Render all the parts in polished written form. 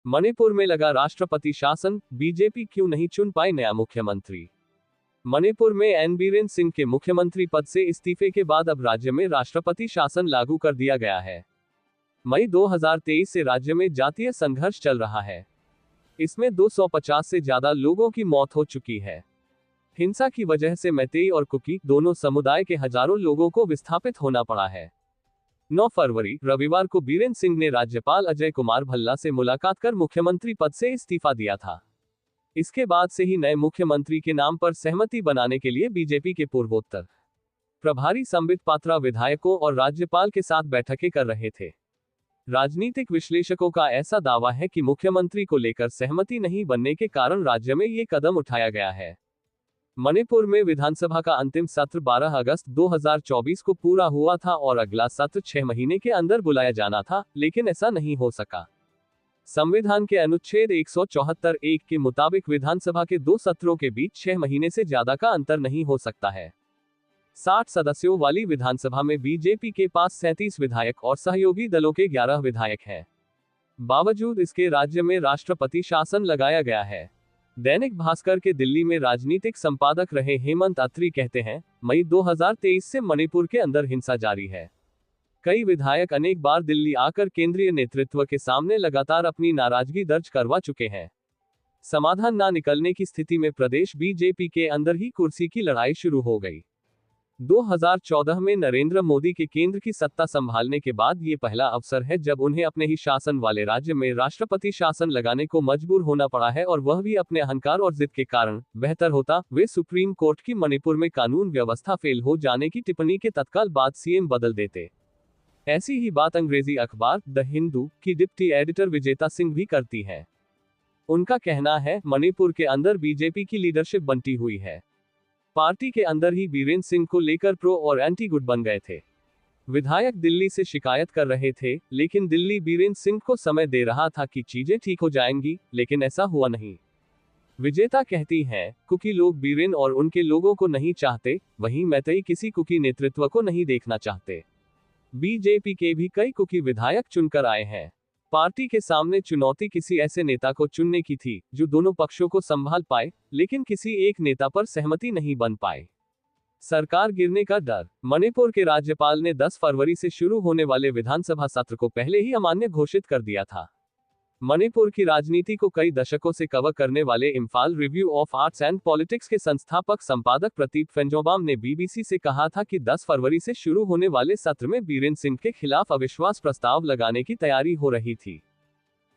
मणिपुर में लगा राष्ट्रपति शासन, बीजेपी क्यों नहीं चुन पाई नया मुख्यमंत्री। मणिपुर में एन बीरेन सिंह के मुख्यमंत्री पद से इस्तीफे के बाद अब राज्य में राष्ट्रपति शासन लागू कर दिया गया है। मई 2023 से राज्य में जातीय संघर्ष चल रहा है। इसमें 250 से ज्यादा लोगों की मौत हो चुकी है। हिंसा की वजह से मैतेई और कुकी दोनों समुदाय के हजारों लोगों को विस्थापित होना पड़ा है। 9 फरवरी रविवार को बीरेन सिंह ने राज्यपाल अजय कुमार भल्ला से मुलाकात कर मुख्यमंत्री पद से इस्तीफा दिया था। इसके बाद से ही नए मुख्यमंत्री के नाम पर सहमति बनाने के लिए बीजेपी के पूर्वोत्तर प्रभारी संबित पात्रा विधायकों और राज्यपाल के साथ बैठकें कर रहे थे। राजनीतिक विश्लेषकों का ऐसा दावा है कि मुख्यमंत्री को लेकर सहमति नहीं बनने के कारण राज्य में ये कदम उठाया गया है। मणिपुर में विधानसभा का अंतिम सत्र 12 अगस्त 2024 को पूरा हुआ था और अगला सत्र 6 महीने के अंदर बुलाया जाना था, लेकिन ऐसा नहीं हो सका। संविधान के अनुच्छेद 174(1) के मुताबिक विधानसभा के 2 सत्रों के बीच 6 महीने से ज्यादा का अंतर नहीं हो सकता है। 60 सदस्यों वाली विधानसभा में बीजेपी के पास 37 विधायक और सहयोगी दलों के 11 विधायक हैं। बावजूद इसके राज्य में राष्ट्रपति शासन लगाया गया है। दैनिक भास्कर के दिल्ली में राजनीतिक संपादक रहे हेमंत अत्री कहते हैं, मई 2023 से मणिपुर के अंदर हिंसा जारी है। कई विधायक अनेक बार दिल्ली आकर केंद्रीय नेतृत्व के सामने लगातार अपनी नाराजगी दर्ज करवा चुके हैं। समाधान ना निकलने की स्थिति में प्रदेश बीजेपी के अंदर ही कुर्सी की लड़ाई शुरू हो गई। 2014 में नरेंद्र मोदी के केंद्र की सत्ता संभालने के बाद ये पहला अवसर है जब उन्हें अपने ही शासन वाले राज्य में राष्ट्रपति शासन लगाने को मजबूर होना पड़ा है, और वह भी अपने अहंकार और जिद के कारण। बेहतर होता वे सुप्रीम कोर्ट की मणिपुर में कानून व्यवस्था फेल हो जाने की टिप्पणी के तत्काल बाद सीएम बदल देते। ऐसी ही बात अंग्रेजी अखबार द हिंदू की डिप्टी एडिटर विजेता सिंह भी करती है। उनका कहना है, मणिपुर के अंदर बीजेपी की लीडरशिप बंटी हुई है। पार्टी के अंदर ही बीरेन सिंह को लेकर प्रो और एंटी गुट बन गए थे। विधायक दिल्ली से शिकायत कर रहे थे, लेकिन दिल्ली बीरेन सिंह को समय दे रहा था कि चीजें ठीक हो जाएंगी, लेकिन ऐसा हुआ नहीं। विजेता कहती हैं, कुकी लोग बीरेन और उनके लोगों को नहीं चाहते, वहीं मैतेई किसी कुकी नेतृत्व को नहीं देखना चाहते। बीजेपी के भी कई कुकी विधायक चुनकर आए हैं। पार्टी के सामने चुनौती किसी ऐसे नेता को चुनने की थी जो दोनों पक्षों को संभाल पाए, लेकिन किसी एक नेता पर सहमति नहीं बन पाए। सरकार गिरने का डर। मणिपुर के राज्यपाल ने 10 फरवरी से शुरू होने वाले विधानसभा सत्र को पहले ही अमान्य घोषित कर दिया था। मणिपुर की राजनीति को कई दशकों से कवर करने वाले Imphal review of arts and politics के संस्थापक संपादक प्रदीप फेंजोबाम ने बीबीसी से कहा था कि 10 फरवरी से शुरू होने वाले सत्र में बीरेन सिंह के खिलाफ अविश्वास प्रस्ताव लगाने की तैयारी हो रही थी।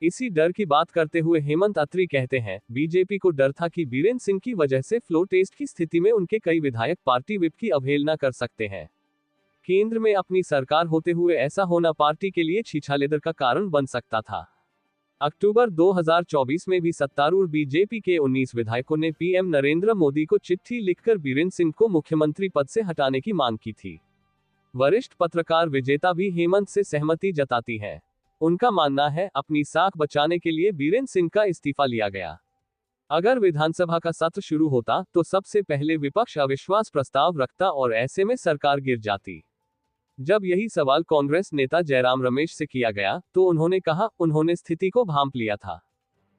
इसी डर की बात करते हुए हेमंत अत्री कहते हैं, बीजेपी को डर था कि बीरेन सिंह की वजह से फ्लोर टेस्ट की स्थिति में उनके कई विधायक पार्टी विप की अवहेलना कर सकते हैं। केंद्र में अपनी सरकार होते हुए ऐसा होना पार्टी के लिए छीछालेदर का कारण बन सकता था। अक्टूबर 2024 में भी सत्तारूढ़ बीजेपी के 19 विधायकों ने पीएम नरेंद्र मोदी को चिट्ठी लिखकर बीरेन सिंह को मुख्यमंत्री पद से हटाने की मांग की थी। वरिष्ठ पत्रकार विजेता भी हेमंत से सहमति जताती हैं। उनका मानना है, अपनी साख बचाने के लिए बीरेन सिंह का इस्तीफा लिया गया। अगर विधानसभा का सत्र शुरू होता तो सबसे पहले विपक्ष अविश्वास प्रस्ताव रखता और ऐसे में सरकार गिर जाती। जब यही सवाल कांग्रेस नेता जयराम रमेश से किया गया तो उन्होंने कहा, उन्होंने स्थिति को भांप लिया था।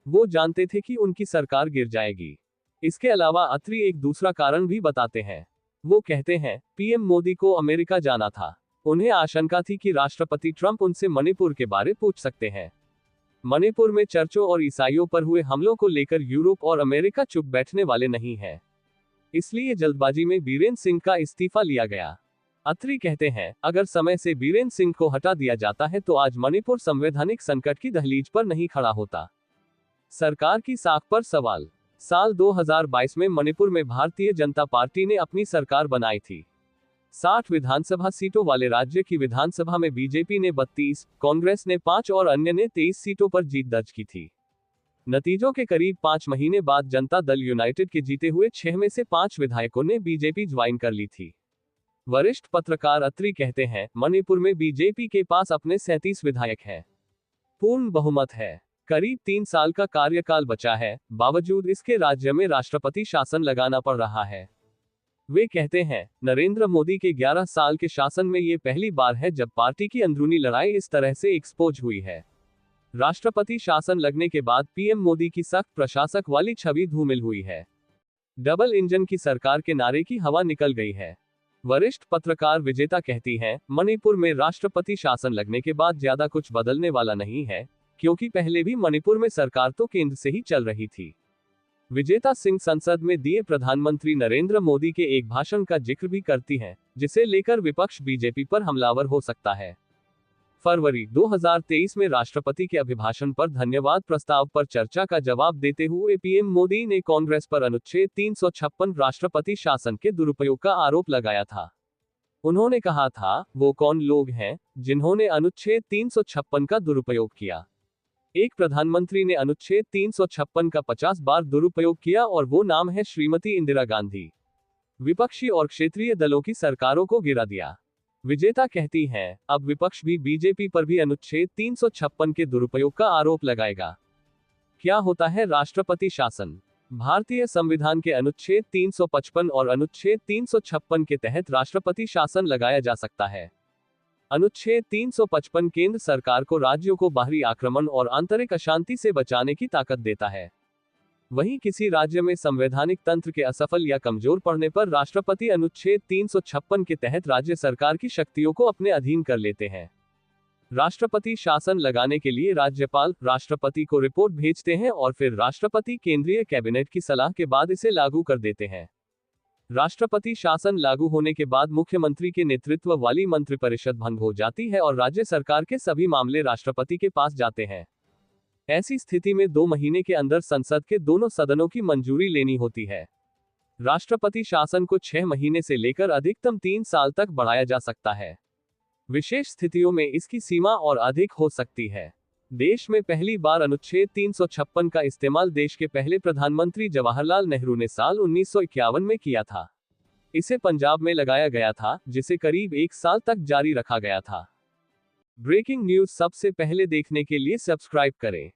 वो जानते थे कि उनकी सरकार गिर जाएगी। इसके अलावा अत्री एक दूसरा कारण भी बताते हैं। वो कहते हैं, पीएम मोदी को अमेरिका जाना था। उन्हें आशंका थी कि राष्ट्रपति ट्रंप उनसे मणिपुर के बारे पूछ सकते हैं। मणिपुर में चर्चों और ईसाइयों पर हुए हमलों को लेकर यूरोप और अमेरिका चुप बैठने वाले नहीं है। इसलिए जल्दबाजी में बीरेन सिंह का इस्तीफा लिया गया। अत्री कहते हैं, अगर समय से बीरेन सिंह को हटा दिया जाता है तो आज मणिपुर संवैधानिक संकट की दहलीज पर नहीं खड़ा होता। सरकार की साख पर सवाल। साल 2022 में मणिपुर में भारतीय जनता पार्टी ने अपनी सरकार बनाई थी। 60 विधानसभा सीटों वाले राज्य की विधानसभा में बीजेपी ने 32, कांग्रेस ने 5 और अन्य ने 23 सीटों पर जीत दर्ज की थी। नतीजों के करीब 5 महीने बाद जनता दल यूनाइटेड के जीते हुए 6 में से 5 विधायकों ने बीजेपी ज्वाइन कर ली थी। वरिष्ठ पत्रकार अत्री कहते हैं, मणिपुर में बीजेपी के पास अपने 37 विधायक हैं। पूर्ण बहुमत है। करीब 3 साल का कार्यकाल बचा है, बावजूद इसके राज्य में राष्ट्रपति शासन लगाना पड़ रहा है। वे कहते हैं, नरेंद्र मोदी के 11 साल के शासन में ये पहली बार है जब पार्टी की अंदरूनी लड़ाई इस तरह से एक्सपोज हुई है। राष्ट्रपति शासन लगने के बाद पीएम मोदी की सख्त प्रशासक वाली छवि धूमिल हुई है। डबल इंजन की सरकार के नारे की हवा निकल गई है। वरिष्ठ पत्रकार विजेता कहती हैं, मणिपुर में राष्ट्रपति शासन लगने के बाद ज्यादा कुछ बदलने वाला नहीं है, क्योंकि पहले भी मणिपुर में सरकार तो केंद्र से ही चल रही थी। विजेता सिंह संसद में दिए प्रधानमंत्री नरेंद्र मोदी के एक भाषण का जिक्र भी करती हैं, जिसे लेकर विपक्ष बीजेपी पर हमलावर हो सकता है। फरवरी 2023 में राष्ट्रपति के अभिभाषण पर धन्यवाद प्रस्ताव पर चर्चा का जवाब देते हुए पीएम मोदी ने कांग्रेस पर अनुच्छेद 356 राष्ट्रपति शासन के दुरुपयोग का आरोप लगाया था। उन्होंने कहा था, वो कौन लोग हैं जिन्होंने अनुच्छेद 356 का दुरुपयोग किया। एक प्रधानमंत्री ने अनुच्छेद 356 का 50 बार दुरुपयोग किया और वो नाम है श्रीमती इंदिरा गांधी। विपक्षी और क्षेत्रीय दलों की सरकारों को गिरा दिया। विजेता कहती हैं, अब विपक्ष भी बीजेपी पर भी अनुच्छेद 356 के दुरुपयोग का आरोप लगाएगा। क्या होता है राष्ट्रपति शासन? भारतीय संविधान के अनुच्छेद 355 और अनुच्छेद 356 के तहत राष्ट्रपति शासन लगाया जा सकता है। अनुच्छेद 355 केंद्र सरकार को राज्यों को बाहरी आक्रमण और आंतरिक अशांति से बचाने की ताकत देता है। वहीं किसी राज्य में संवैधानिक तंत्र के असफल या कमजोर पड़ने पर राष्ट्रपति अनुच्छेद 356 के तहत राज्य सरकार की शक्तियों को अपने अधीन कर लेते हैं। राष्ट्रपति शासन लगाने के लिए राज्यपाल राष्ट्रपति को रिपोर्ट भेजते हैं और फिर राष्ट्रपति केंद्रीय कैबिनेट की सलाह के बाद इसे लागू कर देते हैं। राष्ट्रपति शासन लागू होने के बाद मुख्यमंत्री के नेतृत्व वाली मंत्रिपरिषद भंग हो जाती है और राज्य सरकार के सभी मामले राष्ट्रपति के पास जाते हैं। ऐसी स्थिति में 2 महीने के अंदर संसद के दोनों सदनों की मंजूरी लेनी होती है। राष्ट्रपति शासन को 6 महीने से लेकर अधिकतम 3 साल तक बढ़ाया जा सकता है। विशेष स्थितियों में इसकी सीमा और अधिक हो सकती है। देश में पहली बार अनुच्छेद 356 का इस्तेमाल देश के पहले प्रधानमंत्री जवाहरलाल नेहरू ने साल 1951 में किया था। इसे पंजाब में लगाया गया था, जिसे करीब 1 साल तक जारी रखा गया था। ब्रेकिंग न्यूज सबसे पहले देखने के लिए सब्सक्राइब करें।